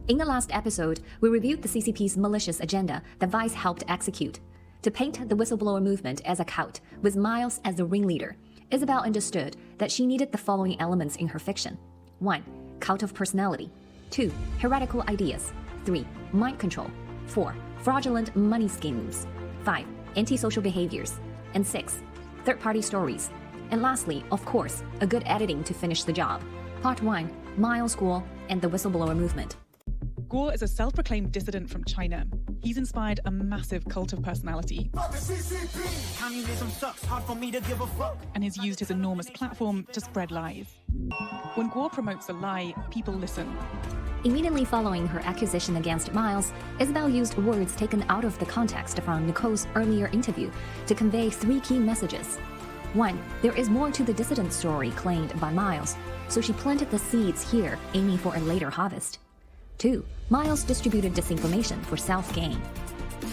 In the last episode, we reviewed the CCP's malicious agenda that Vice helped execute. To paint the whistleblower movement as a cult, with Miles as the ringleader, Isabel understood that she needed the following elements in her fiction. 1. Cult of personality. 2. Heretical ideas. 3. Mind control. 4. Fraudulent money schemes. 5. Antisocial behaviors. And 6. Third-party stories. And lastly, of course, a good editing to finish the job. Part 1. Miles Guo and the whistleblower movement. Guo is a self-proclaimed dissident from China. He's inspired a massive cult of personality and has used his enormous platform to spread lies. When Guo promotes a lie, people listen. Immediately following her accusation against Miles, Isabel used words taken out of the context from Nicole's earlier interview to convey 3 key messages. 1. There is more to the dissident story claimed by Miles, so she planted the seeds here, aiming for a later harvest. 2. Miles distributed disinformation for self-gain.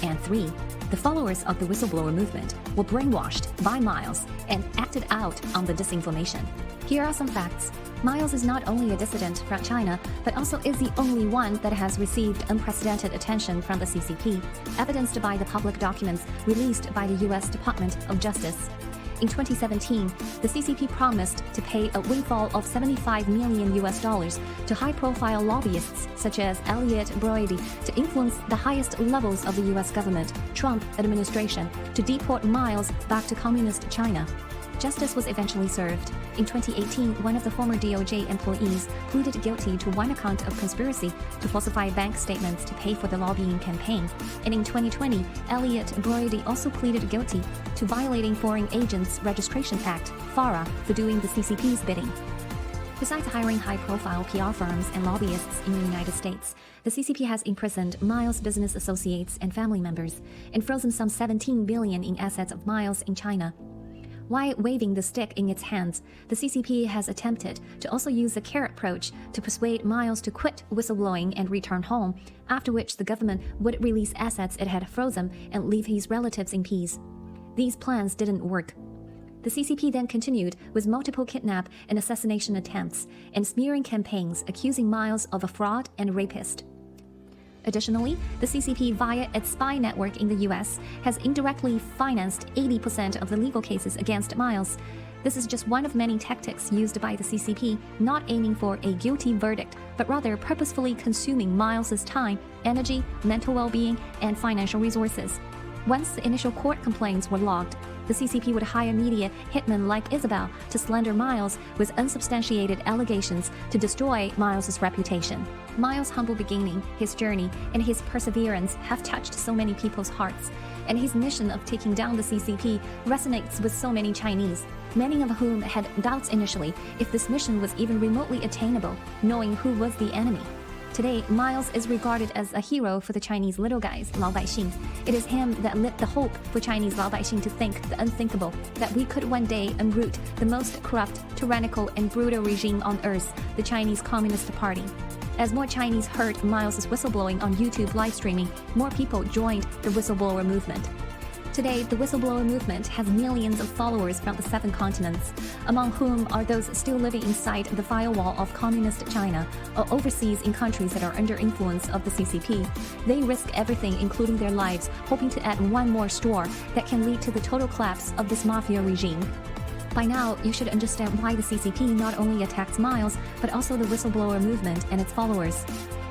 And 3. The followers of the whistleblower movement were brainwashed by Miles and acted out on the disinformation. Here are some facts. Miles is not only a dissident from China, but also is the only one that has received unprecedented attention from the CCP, evidenced by the public documents released by the U.S. Department of Justice. In 2017, the CCP promised to pay a windfall of $75 million to high-profile lobbyists such as Elliot Broidy to influence the highest levels of the U.S. government, Trump administration, to deport Miles back to communist China. Justice was eventually served. In 2018, one of the former DOJ employees pleaded guilty to one account of conspiracy to falsify bank statements to pay for the lobbying campaign. And in 2020, Elliot Broidy also pleaded guilty to violating Foreign Agents Registration Act, FARA, for doing the CCP's bidding. Besides hiring high-profile PR firms and lobbyists in the United States, the CCP has imprisoned Miles' business associates and family members and frozen some $17 billion in assets of Miles in China. While waving the stick in its hands, the CCP has attempted to also use the carrot approach to persuade Miles to quit whistleblowing and return home, after which the government would release assets it had frozen and leave his relatives in peace. These plans didn't work. The CCP then continued with multiple kidnap and assassination attempts and smearing campaigns accusing Miles of a fraud and rapist. Additionally, the CCP, via its spy network in the US, has indirectly financed 80% of the legal cases against Miles. This is just one of many tactics used by the CCP, not aiming for a guilty verdict, but rather purposefully consuming Miles' time, energy, mental well-being, and financial resources. Once the initial court complaints were logged, the CCP would hire media hitmen like Isabel to slander Miles with unsubstantiated allegations to destroy Miles' reputation. Miles' humble beginning, his journey, and his perseverance have touched so many people's hearts, and his mission of taking down the CCP resonates with so many Chinese, many of whom had doubts initially if this mission was even remotely attainable, knowing who was the enemy. Today, Miles is regarded as a hero for the Chinese little guys, 老百姓. It is him that lit the hope for Chinese 老百姓 to think the unthinkable, that we could one day uproot the most corrupt, tyrannical, and brutal regime on earth, the Chinese Communist Party. As more Chinese heard Miles' whistleblowing on YouTube live streaming, more people joined the whistleblower movement. Today, the whistleblower movement has millions of followers from the 7 continents, among whom are those still living inside the firewall of communist China or overseas in countries that are under influence of the CCP. They risk everything, including their lives, hoping to add one more straw that can lead to the total collapse of this mafia regime. By now, you should understand why the CCP not only attacks Miles, but also the whistleblower movement and its followers.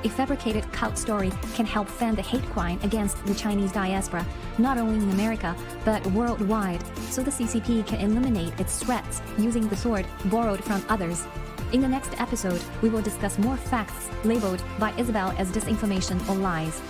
A fabricated cult story can help fan the hate crime against the Chinese diaspora, not only in America, but worldwide, so the CCP can eliminate its threats using the sword borrowed from others. In the next episode, we will discuss more facts labeled by Isabel as disinformation or lies.